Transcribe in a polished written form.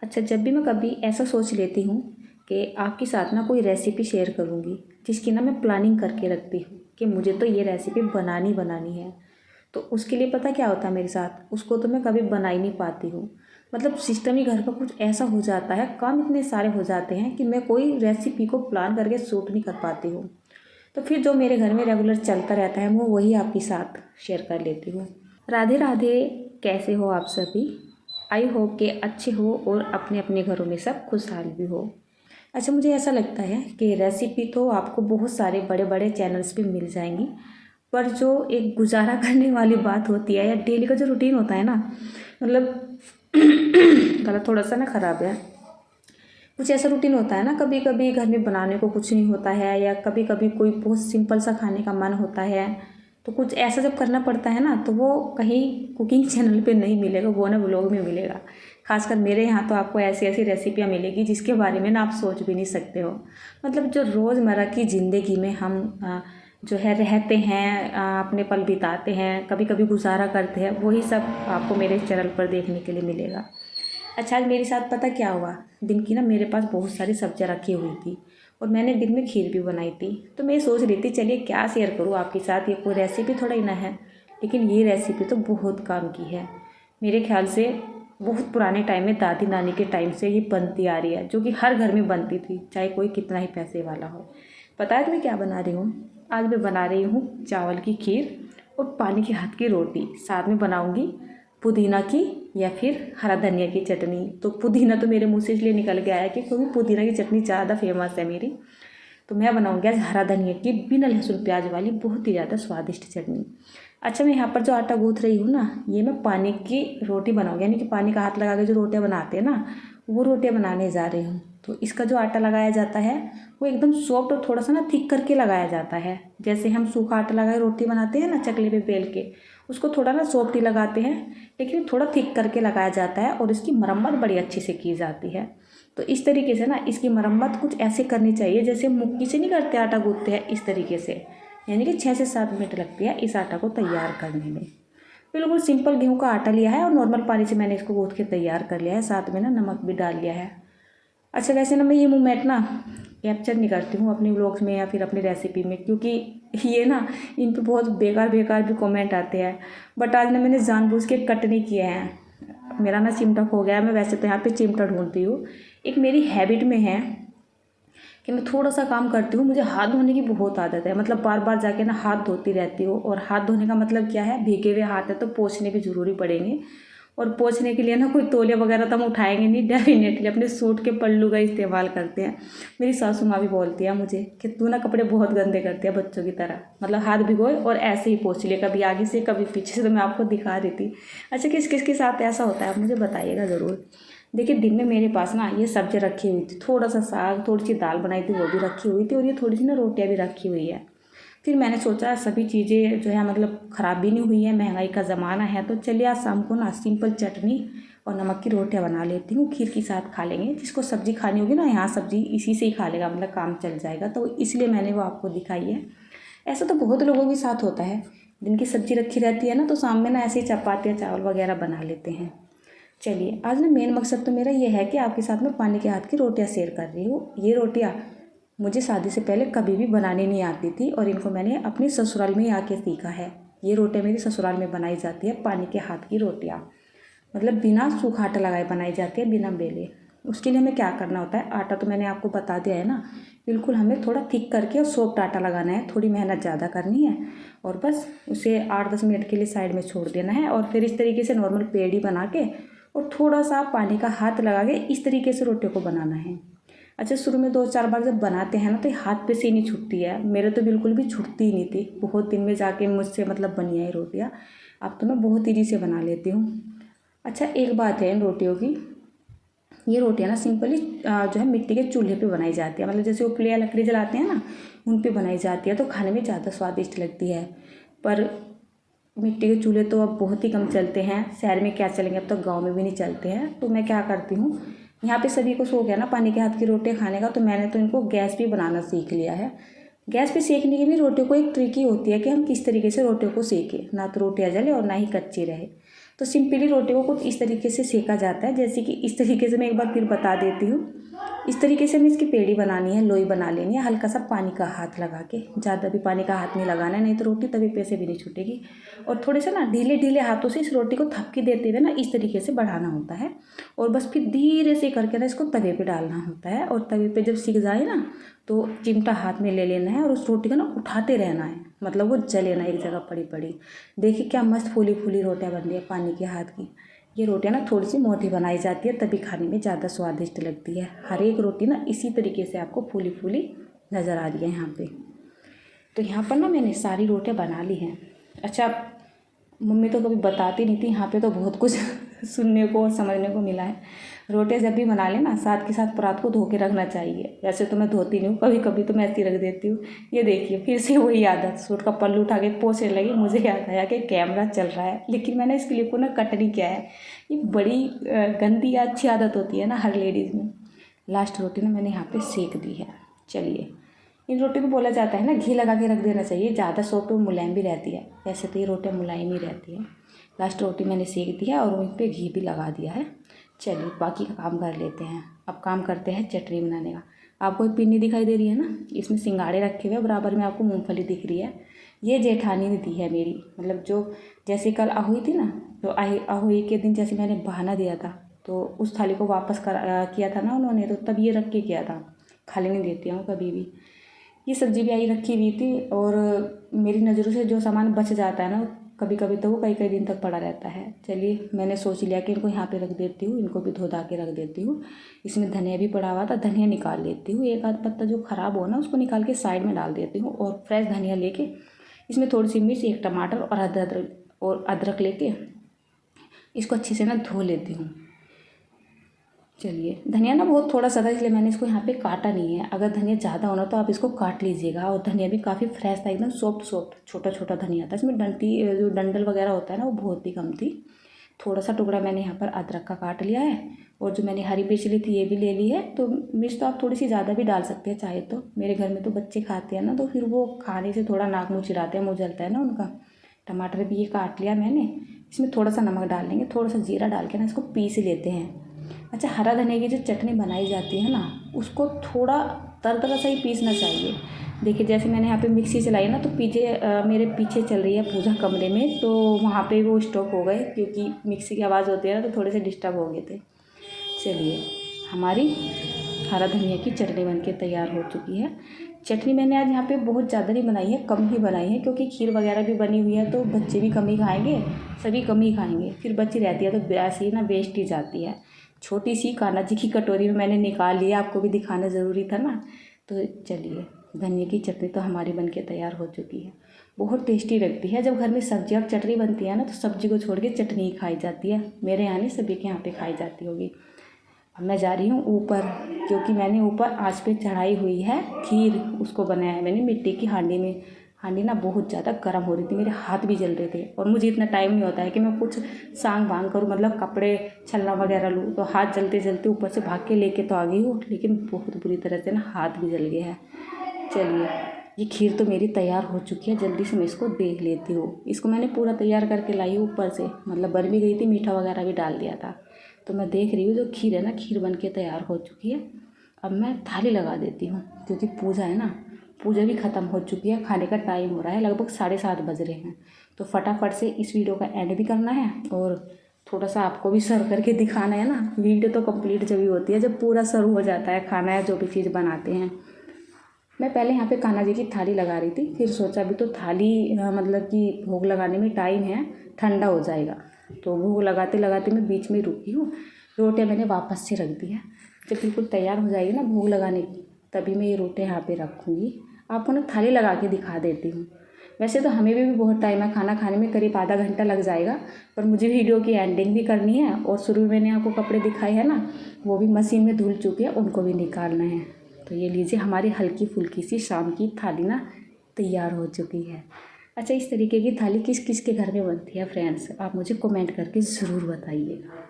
अच्छा, जब भी मैं कभी ऐसा सोच लेती हूँ कि आपके साथ ना कोई रेसिपी शेयर करूँगी जिसकी ना मैं प्लानिंग करके रखती हूँ कि मुझे तो ये रेसिपी बनानी है, तो उसके लिए पता क्या होता है मेरे साथ, उसको तो मैं कभी बना ही नहीं पाती हूँ। मतलब सिस्टम ही घर का कुछ ऐसा हो जाता है, काम इतने सारे हो जाते हैं कि मैं कोई रेसिपी को प्लान करके शूट नहीं कर पाती हूँ। तो फिर जो मेरे घर में रेगुलर चलता रहता है वो वही आपके साथ शेयर कर लेती हूँ। राधे राधे, कैसे हो आप सभी? आई होप कि अच्छे हो और अपने अपने घरों में सब खुशहाल भी हो। अच्छा, मुझे ऐसा लगता है कि रेसिपी तो आपको बहुत सारे बड़े बड़े चैनल्स पे मिल जाएंगी, पर जो एक गुजारा करने वाली बात होती है या डेली का जो रूटीन होता है ना, मतलब गला थोड़ा सा ना ख़राब है। कुछ ऐसा रूटीन होता है ना, कभी कभी घर में बनाने को कुछ नहीं होता है या कभी कभी कोई बहुत सिंपल सा खाने का मन होता है, तो कुछ ऐसा जब करना पड़ता है ना, तो वो कहीं कुकिंग चैनल पे नहीं मिलेगा, वो ना व्लॉग में मिलेगा। खासकर मेरे यहाँ तो आपको ऐसी ऐसी रेसिपियाँ मिलेगी जिसके बारे में ना आप सोच भी नहीं सकते हो। मतलब जो रोज़मर्रा की ज़िंदगी में हम जो है रहते हैं, अपने पल बिताते हैं, कभी कभी गुजारा करते हैं, वही सब आपको मेरे चैनल पर देखने के लिए मिलेगा। अच्छा, आज मेरे साथ पता क्या हुआ, दिन की ना मेरे पास बहुत सारी सब्जियां रखी हुई थी और मैंने दिन में खीर भी बनाई थी। तो मैं सोच रही थी चलिए क्या शेयर करूँ आपके साथ, ये कोई रेसिपी थोड़ा ही ना है, लेकिन ये रेसिपी तो बहुत काम की है। मेरे ख्याल से बहुत पुराने टाइम में दादी नानी के टाइम से ये बनती आ रही है, जो कि हर घर में बनती थी, चाहे कोई कितना ही पैसे वाला हो। पता है मैं क्या बना रही हूँ? आज मैं बना रही हूँ चावल की खीर और पानी के हाथ की रोटी, साथ में बनाऊँगी पुदीना की या फिर हरा धनिया की चटनी। तो पुदीना तो मेरे मुंह से इसलिए निकल गया है कि क्योंकि पुदीना की चटनी ज़्यादा फेमस है मेरी। तो मैं बनाऊंगी आज हरा धनिया की बिना लहसुन प्याज वाली बहुत ही ज़्यादा स्वादिष्ट चटनी। अच्छा, मैं यहाँ पर जो आटा गूँथ रही हूँ ना, ये मैं पानी की रोटी बनाऊंगी, यानी कि पानी का हाथ लगा के जो रोटियाँ बनाते हैं ना, वो रोटियाँ बनाने जा रही हूँ। तो इसका जो आटा लगाया जाता है वो एकदम सॉफ्ट और थोड़ा सा ना थिक करके लगाया जाता है। जैसे हम सूखा आटा लगाए रोटी बनाते हैं ना चकले पे बेल के, उसको थोड़ा ना सॉफ्ट ही लगाते हैं, लेकिन थोड़ा थिक करके लगाया जाता है और इसकी मरम्मत बड़ी अच्छी से की जाती है। तो इस तरीके से ना इसकी मरम्मत कुछ ऐसे करनी चाहिए जैसे मुक्की से नहीं करते आटा गूँथते हैं, इस तरीके से। यानी कि 6 से 7 मिनट लगती है इस आटा को तैयार करने में। बिल्कुल सिंपल गेहूं का आटा लिया है और नॉर्मल पानी से मैंने इसको गूँथ के तैयार कर लिया है, साथ में ना नमक भी डाल लिया है। अच्छा, वैसे ना मैं ये मूवमेंट ना कैप्चर नहीं करती हूँ अपने व्लॉग्स में या फिर अपनी रेसिपी में, क्योंकि ये ना इन पर बहुत बेकार बेकार भी कमेंट आते हैं। बट आज ना मैंने जानबूझ के कट नहीं किए हैं। मेरा ना चिमटा खो गया है, मैं वैसे तो यहाँ पे चिमटा ढूंढती हूँ। एक मेरी हैबिट में है कि मैं थोड़ा सा काम करती हूँ, मुझे हाथ धोने की बहुत आदत है। मतलब बार बार जाके ना हाथ धोती रहती हूँ, और हाथ धोने का मतलब क्या है, भीगे हुए हाथ है तो पोंछने भी ज़रूरी पड़ेंगे। और पोंछने के लिए ना कोई तौलिया वगैरह तो हम उठाएंगे नहीं, डेफिनेटली अपने सूट के पल्लू का इस्तेमाल करते हैं। मेरी सासू माँ भी बोलती है मुझे कि तू ना कपड़े बहुत गंदे करती है बच्चों की तरह, मतलब हाथ भिगोए और ऐसे ही पोंछ लिए, कभी आगे से कभी पीछे से। तो मैं आपको दिखा रही थी। अच्छा, किस किस के साथ ऐसा होता है आप मुझे बताइएगा ज़रूर। देखिए, दिन में मेरे पास ना ये सब्जी रखी हुई थी, थोड़ा सा साग, थोड़ी सी दाल बनाई थी वो भी रखी हुई थी, और ये थोड़ी सी ना रोटियाँ भी रखी हुई है। फिर मैंने सोचा सभी चीज़ें जो है मतलब ख़राब भी नहीं हुई है, महंगाई का ज़माना है, तो चलिए आज शाम को ना सिंपल चटनी और नमक की रोटियाँ बना लेती हूँ, खीर के साथ खा लेंगे। जिसको सब्ज़ी खानी होगी ना, यहाँ सब्ज़ी इसी से ही खा लेगा, मतलब काम चल जाएगा, तो इसलिए मैंने वो आपको दिखाई है। ऐसा तो बहुत लोगों के साथ होता है, दिन की सब्ज़ी रखी रहती है ना, तो शाम में ना ऐसे ही चपातियाँ चावल वगैरह बना लेते हैं। चलिए, आज ना मेन मकसद तो मेरा ये है कि आपके साथ में पानी के हाथ की रोटियां शेयर कर रही हूँ। ये रोटियां मुझे शादी से पहले कभी भी बनानी नहीं आती थी, और इनको मैंने अपने ससुराल में ही आके सीखा है। ये रोटियां मेरी ससुराल में बनाई जाती है, पानी के हाथ की रोटियां, मतलब बिना सूखा आटा लगाए बनाई जाती है, बिना बेले। उसके लिए हमें क्या करना होता है, आटा तो मैंने आपको बता दिया है ना, बिल्कुल हमें थोड़ा थिक करके और सॉफ्ट आटा लगाना है, थोड़ी मेहनत ज़्यादा करनी है, और बस उसे 8-10 मिनट के लिए साइड में छोड़ देना है। और फिर इस तरीके से नॉर्मल पेड़ी बना के और थोड़ा सा पानी का हाथ लगा के इस तरीके से रोटियों को बनाना है। अच्छा, शुरू में 2-4 बार जब बनाते हैं ना, तो हाथ पे से ही नहीं छूटती है, मेरे तो बिल्कुल भी छूटती ही नहीं थी। बहुत दिन में जाके मुझसे मतलब बनी है रोटियाँ, अब तो मैं बहुत ईजी से बना लेती हूँ। अच्छा, एक बात है इन रोटियों की, ये रोटियाँ ना सिंपली जो है मिट्टी के चूल्हे पे बनाई जाती है, मतलब जैसे उपले या लकड़ी जलाते हैं ना, उन पे बनाई जाती है, तो खाने में ज़्यादा स्वादिष्ट लगती है। पर मिट्टी के चूल्हे तो अब बहुत ही कम चलते हैं, शहर में क्या चलेंगे, अब तो गांव में भी नहीं चलते हैं। तो मैं क्या करती हूँ, यहाँ पे सभी को शौक है ना पानी के हाथ की रोटियाँ खाने का, तो मैंने तो इनको गैस पे बनाना सीख लिया है। गैस पे सेकने की भी रोटियों को एक ट्रिक ही होती है कि हम किस तरीके से रोटियों को सेकें, ना तो रोटियाँ जले और ना ही कच्ची रहे। तो सिंपली रोटी को कुछ इस तरीके से सेका जाता है, जैसे कि इस तरीके से मैं एक बार फिर बता देती हूँ। इस तरीके से हमें इसकी पेड़ी बनानी है, लोई बना लेनी है, हल्का सा पानी का हाथ लगा के, ज़्यादा भी पानी का हाथ नहीं लगाना है, नहीं तो रोटी तवे पे से भी नहीं छूटेगी। और थोड़े से ना ढीले ढीले हाथों से इस रोटी को थपकी देते हुए ना इस तरीके से बढ़ाना होता है, और बस फिर धीरे से करके ना इसको तवे पे डालना होता है। और तवे पे जब सिक जाए ना तो चिमटा हाथ में ले लेना है और उस रोटी को ना उठाते रहना है, मतलब वो जले ना एक जगह पड़ी पड़ी। देखिए क्या मस्त फूली फूली रोटियाँ बन रही है पानी के हाथ की। ये रोटियाँ ना थोड़ी सी मोटी बनाई जाती है, तभी खाने में ज़्यादा स्वादिष्ट लगती है। हर एक रोटी ना इसी तरीके से आपको फूली फूली नज़र आ रही है यहाँ पे। तो यहाँ पर ना मैंने सारी रोटियाँ बना ली हैं। अच्छा, मम्मी तो कभी बताती नहीं थी, यहाँ पे तो बहुत कुछ सुनने को और समझने को मिला है। रोटियाँ जब भी बना लें ना, साथ के साथ परात को धो के रखना चाहिए। वैसे तो मैं धोती नहीं हूँ, कभी कभी तो मैं ऐसी रख देती हूँ। ये देखिए फिर से वही आदत, सूट का पल्लू उठा के पोंछने लगी। मुझे याद आया कि कैमरा चल रहा है, लेकिन मैंने इस क्लिप को ना कट नहीं किया है। ये बड़ी गंदी या अच्छी आदत होती है ना हर लेडीज़ में। लास्ट रोटी ना मैंने यहाँ पर सेक दी है। चलिए, इन रोटी को बोला जाता है ना घी लगा के रख देना चाहिए, ज़्यादा सॉफ्ट और मुलायम भी रहती है। वैसे तो ये रोटियाँ मुलायम ही रहती है। लास्ट रोटी मैंने सेक दिया और उन पर घी भी लगा दिया है। चलिए बाकी का काम कर लेते हैं। अब काम करते हैं चटनी बनाने का। आपको एक पिन्नी दिखाई दे रही है ना, इसमें सिंगाड़े रखे हुए, बराबर में आपको मूंगफली दिख रही है। ये जेठानी ने दी है मेरी, मतलब जो जैसे कल अहुई थी ना, तो अहुई के दिन जैसे मैंने बहाना दिया था, तो उस थाली को वापस किया था ना उन्होंने, तो तब ये रख के किया था। खाली नहीं देती हूँ कभी भी। ये सब्ज़ी भी आई रखी हुई थी, और मेरी नज़रों से जो सामान बच जाता है ना कभी कभी, तो वो कई कई दिन तक पड़ा रहता है। चलिए मैंने सोच लिया कि इनको यहाँ पे रख देती हूँ, इनको भी धो धा के रख देती हूँ। इसमें धनिया भी पड़ा हुआ था, धनिया निकाल लेती हूँ। एक आध पत्ता जो ख़राब हो ना उसको निकाल के साइड में डाल देती हूँ, और फ्रेश धनिया लेके इसमें थोड़ी सी मिर्च, एक टमाटर और अदरक लेके इसको अच्छे से ना धो लेती हूँ। चलिए, धनिया ना बहुत थोड़ा सा था, इसलिए मैंने इसको यहाँ पे काटा नहीं है। अगर धनिया ज़्यादा होना तो आप इसको काट लीजिएगा। और धनिया भी काफ़ी फ्रेश था, एकदम सॉफ्ट सॉफ्ट छोटा छोटा धनिया था। इसमें जो डंडल वगैरह होता है ना वो बहुत ही कम थी। थोड़ा सा टुकड़ा मैंने यहाँ पर अदरक का काट लिया है, और जो मैंने हरी मिर्च ली थी ये भी ले ली है। तो मिर्च तो आप थोड़ी सी ज़्यादा भी डाल सकते हैं चाहे तो। मेरे घर में तो बच्चे खाते हैं ना, तो फिर वो खाने से थोड़ा नाक मुँह चिढ़ाते हैं, मुँह जलता है ना उनका। टमाटर भी ये काट लिया मैंने। इसमें थोड़ा सा नमक डाल लेंगे, थोड़ा सा जीरा डाल के ना इसको पीस लेते हैं। अच्छा, हरा धनिया की जो चटनी बनाई जाती है ना, उसको थोड़ा दरदरा सा ही पीसना चाहिए। देखिए जैसे मैंने यहाँ पे मिक्सी चलाई ना, तो मेरे पीछे चल रही है पूजा कमरे में, तो वहाँ पे वो स्टॉप हो गए, क्योंकि मिक्सी की आवाज़ होती है ना, तो थोड़े से डिस्टर्ब हो गए थे। चलिए, हमारी हरा धनिया की चटनी बनके तैयार हो चुकी है। चटनी मैंने आज यहाँ पे बहुत ज़्यादा नहीं बनाई है, कम ही बनाई है, क्योंकि खीर वगैरह भी बनी हुई है, तो बच्चे भी कम ही खाएंगे, सभी कम ही खाएंगे। फिर बची रहती है तो ऐसे ही ना वेस्ट ही जाती है। छोटी सी कान्हा जी की कटोरी में मैंने निकाल लिया, आपको भी दिखाना ज़रूरी था ना। तो चलिए, धनिया की चटनी तो हमारी बनके तैयार हो चुकी है। बहुत टेस्टी लगती है। जब घर में सब्जी और चटनी बनती है ना, तो सब्जी को छोड़ के चटनी ही खाई जाती है। मेरे यहाँ नहीं, सभी के यहाँ पे खाई जाती होगी। अब मैं जा रही हूँ ऊपर, क्योंकि मैंने ऊपर आँच पे चढ़ाई हुई है खीर। उसको बनाया है मैंने मिट्टी की हांडी में। हांडी ना बहुत ज़्यादा गर्म हो रही थी, मेरे हाथ भी जल रहे थे, और मुझे इतना टाइम नहीं होता है कि मैं कुछ सांग वांग करूँ, मतलब कपड़े छलना वगैरह लूँ। तो हाथ जलते जलते ऊपर से भाग के लेके तो आ गई हूँ, लेकिन बहुत बुरी तरह से ना हाथ भी जल गया है। चलिए, ये खीर तो मेरी तैयार हो चुकी है। जल्दी से मैं इसको देख लेती हूँ। इसको मैंने पूरा तैयार करके लाई हूँ ऊपर से, मतलब बन भी गई थी, मीठा वगैरह भी डाल दिया था। तो मैं देख रही हूँ जो खीर है ना, खीर बन के तैयार हो चुकी है। अब मैं थाली लगा देती हूँ, क्योंकि पूजा है ना, पूजा भी ख़त्म हो चुकी है, खाने का टाइम हो रहा है, लगभग 7:30 बज रहे हैं। तो फटाफट से इस वीडियो का एंड भी करना है, और थोड़ा सा आपको भी सर्व करके दिखाना है ना। वीडियो तो कंप्लीट जब ही होती है जब पूरा सर्व हो जाता है खाना या जो भी चीज़ बनाते हैं। मैं पहले यहाँ पे कान्हा जी की थाली लगा रही थी, फिर सोचा अभी तो थाली मतलब कि भोग लगाने में टाइम है, ठंडा हो जाएगा। तो भोग लगाते लगाते मैं बीच में रुकी हूँ। रोटियाँ मैंने वापस से रख दी है। जब बिल्कुल तैयार हो जाएगी ना भोग लगाने की, तभी मैं ये रोटियाँ यहाँ पे रखूँगी। आपको ना थाली लगा के दिखा देती हूँ। वैसे तो हमें भी बहुत टाइम है, खाना खाने में करीब आधा घंटा लग जाएगा, पर मुझे वीडियो की एंडिंग भी करनी है। और शुरू में मैंने आपको कपड़े दिखाए हैं ना, वो भी मशीन में धुल चुके हैं, उनको भी निकालना है। तो ये लीजिए, हमारी हल्की फुल्की सी शाम की थाली ना तैयार हो चुकी है। अच्छा, इस तरीके की थाली किस किस के घर में बनती है फ्रेंड्स, आप मुझे कमेंट करके ज़रूर बताइएगा।